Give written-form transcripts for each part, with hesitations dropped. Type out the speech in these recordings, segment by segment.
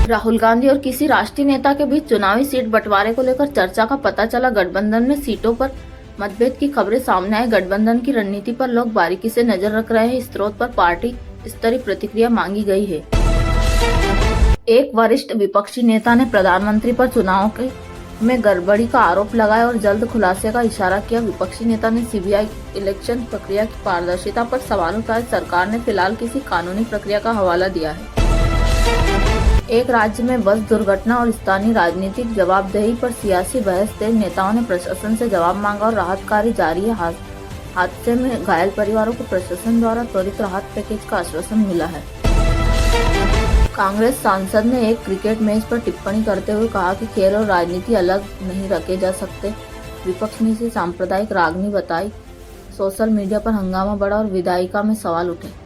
राहुल गांधी और किसी राष्ट्रीय नेता के बीच चुनावी सीट बंटवारे को लेकर चर्चा का पता चला। गठबंधन में सीटों पर मतभेद की खबरें सामने आई। गठबंधन की रणनीति पर लोग बारीकी से नजर रख रहे हैं। इस स्रोत पर पार्टी स्तरीय प्रतिक्रिया मांगी गई है। एक वरिष्ठ विपक्षी नेता ने प्रधानमंत्री पर चुनाव में गड़बड़ी का आरोप लगाया और जल्द खुलासे का इशारा किया। विपक्षी नेता ने सीबीआई इलेक्शन प्रक्रिया की पारदर्शिता पर सवाल उठाए। सरकार ने फिलहाल किसी कानूनी प्रक्रिया का हवाला दिया है। एक राज्य में बस दुर्घटना और स्थानीय राजनीतिक जवाबदेही पर सियासी बहस तेज। नेताओं ने प्रशासन से जवाब मांगा और राहत कार्य जारी है। हादसे में घायल परिवारों को प्रशासन द्वारा त्वरित राहत पैकेज का आश्वासन मिला है। कांग्रेस सांसद ने एक क्रिकेट मैच पर टिप्पणी करते हुए कहा कि खेल और राजनीति अलग नहीं रखे जा सकते। विपक्ष ने इसे सांप्रदायिक रागनी बताई। सोशल मीडिया पर हंगामा बढ़ा और विधायिका में सवाल उठे।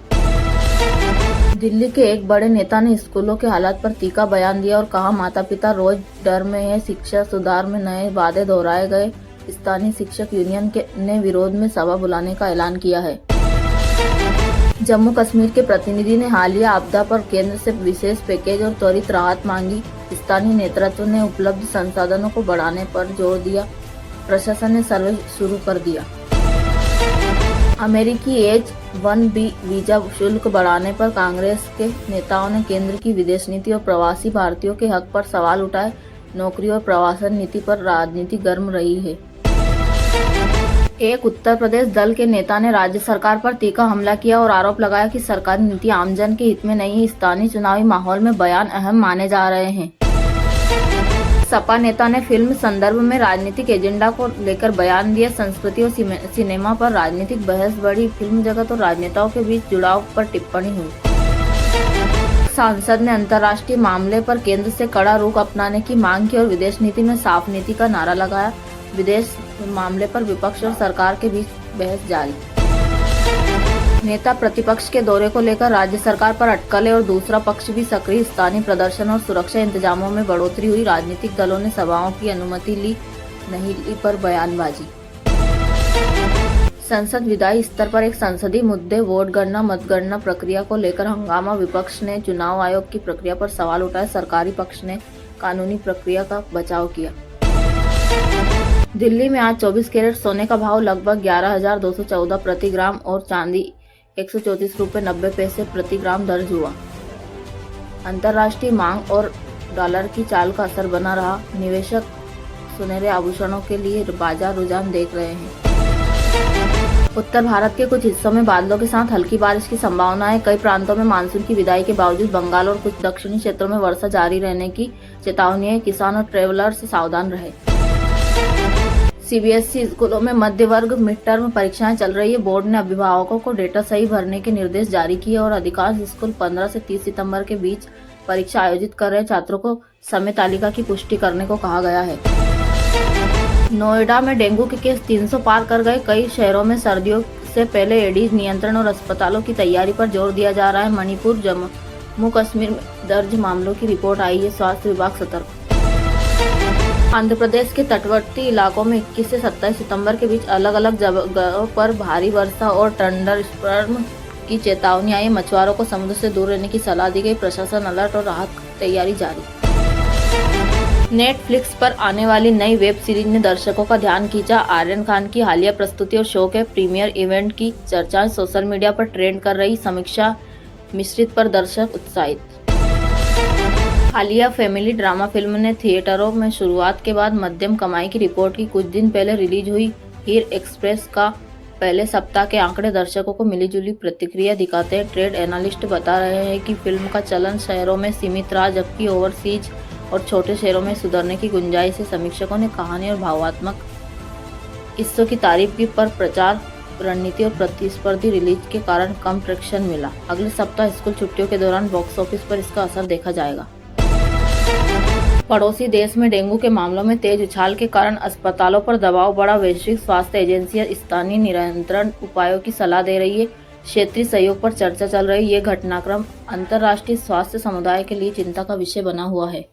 दिल्ली के एक बड़े नेता ने स्कूलों के हालात पर तीखा बयान दिया और कहा, माता पिता रोज डर में है। शिक्षा सुधार में नए वादे दोहराए गए। स्थानीय शिक्षक यूनियन ने विरोध में सभा बुलाने का ऐलान किया है। जम्मू कश्मीर के प्रतिनिधि ने हालिया आपदा पर केंद्र से विशेष पैकेज और त्वरित राहत मांगी। स्थानीय नेतृत्व ने उपलब्ध संसाधनों को बढ़ाने पर जोर दिया। प्रशासन ने सर्वे शुरू कर दिया। अमेरिकी H-1B वीजा शुल्क बढ़ाने पर कांग्रेस के नेताओं ने केंद्र की विदेश नीति और प्रवासी भारतीयों के हक पर सवाल उठाए। नौकरी और प्रवासन नीति पर राजनीति गर्म रही है। एक उत्तर प्रदेश दल के नेता ने राज्य सरकार पर तीखा हमला किया और आरोप लगाया कि सरकारी नीति आमजन के हित में नहीं है। स्थानीय चुनावी माहौल में बयान अहम माने जा रहे हैं। सपा नेता ने फिल्म संदर्भ में राजनीतिक एजेंडा को लेकर बयान दिया। संस्कृति और सिनेमा पर राजनीतिक बहस बढ़ी। फिल्म जगत और राजनेताओं के बीच जुड़ाव पर टिप्पणी हुई। सांसद ने अंतर्राष्ट्रीय मामले पर केंद्र से कड़ा रुख अपनाने की मांग की और विदेश नीति में साफ नीति का नारा लगाया। विदेश मामले पर विपक्ष और सरकार के बीच बहस जारी। नेता प्रतिपक्ष के दौरे को लेकर राज्य सरकार पर अटकलें और दूसरा पक्ष भी सक्रिय। स्थानीय प्रदर्शन और सुरक्षा इंतजामों में बढ़ोतरी हुई। राजनीतिक दलों ने सभाओं की अनुमति नहीं ली पर बयानबाजी। संसद विधायी स्तर पर एक संसदीय मुद्दे वोट गणना मतगणना प्रक्रिया को लेकर हंगामा। विपक्ष ने चुनाव आयोग की प्रक्रिया पर सवाल उठाए। सरकारी पक्ष ने कानूनी प्रक्रिया का बचाव किया। दिल्ली में आज 24 कैरेट सोने का भाव लगभग 11,214 प्रति ग्राम और चांदी 134 रुपये 90 पैसे प्रति ग्राम दर्ज हुआ। अंतर्राष्ट्रीय मांग और डॉलर की चाल का असर बना रहा। निवेशक सुनहरे आभूषणों के लिए बाजार रुझान देख रहे हैं। उत्तर भारत के कुछ हिस्सों में बादलों के साथ हल्की बारिश की संभावना है। कई प्रांतों में मानसून की विदाई के बावजूद बंगाल और कुछ दक्षिणी क्षेत्रों में वर्षा जारी रहने की चेतावनी है। किसान और ट्रेवलर्स सावधान रहे। सीबीएसई स्कूलों में मध्य वर्ग मिड टर्म परीक्षाएं चल रही है। बोर्ड ने अभिभावकों को डेटा सही भरने के निर्देश जारी किए और अधिकांश स्कूल 15 से 30 सितंबर के बीच परीक्षा आयोजित कर रहे छात्रों को समय तालिका की पुष्टि करने को कहा गया है। नोएडा में डेंगू के केस 300 पार कर गए। कई शहरों में सर्दियों से पहले एडीज नियंत्रण और अस्पतालों की तैयारी पर जोर दिया जा रहा है। मणिपुर जम्मू कश्मीर में दर्ज मामलों की रिपोर्ट आई है। स्वास्थ्य विभाग सतर्क। आंध्र प्रदेश के तटवर्ती इलाकों में 21 से 27 सितंबर के बीच अलग अलग जगहों पर भारी वर्षा और थंडरस्टॉर्म की चेतावनी आई। मछुआरों को समुद्र से दूर रहने की सलाह दी गई। प्रशासन अलर्ट और राहत तैयारी जारी। नेटफ्लिक्स पर आने वाली नई वेब सीरीज ने दर्शकों का ध्यान खींचा। आर्यन खान की हालिया प्रस्तुति और शो के प्रीमियर इवेंट की चर्चाएं सोशल मीडिया पर ट्रेंड कर रही। समीक्षा मिश्रित पर दर्शक उत्साहित। हालिया फैमिली ड्रामा फिल्म ने थिएटरों में शुरुआत के बाद मध्यम कमाई की रिपोर्ट की। कुछ दिन पहले रिलीज हुई हीर एक्सप्रेस का पहले सप्ताह के आंकड़े दर्शकों को मिलीजुली प्रतिक्रिया दिखाते हैं। ट्रेड एनालिस्ट बता रहे हैं कि फिल्म का चलन शहरों में सीमित रहा, जबकि ओवरसीज और छोटे शहरों में सुधरने की गुंजाइश है। समीक्षकों ने कहानी और भावात्मक हिस्सों की तारीफ की, पर प्रचार रणनीति और प्रतिस्पर्धी रिलीज के कारण कम ट्रैक्शन मिला। अगले सप्ताह स्कूल छुट्टियों के दौरान बॉक्स ऑफिस पर इसका असर देखा जाएगा। पड़ोसी देश में डेंगू के मामलों में तेज उछाल के कारण अस्पतालों पर दबाव बढ़ा। वैश्विक स्वास्थ्य एजेंसियां स्थानीय नियंत्रण उपायों की सलाह दे रही है। क्षेत्रीय सहयोग पर चर्चा चल रही है। ये घटनाक्रम अंतर्राष्ट्रीय स्वास्थ्य समुदाय के लिए चिंता का विषय बना हुआ है।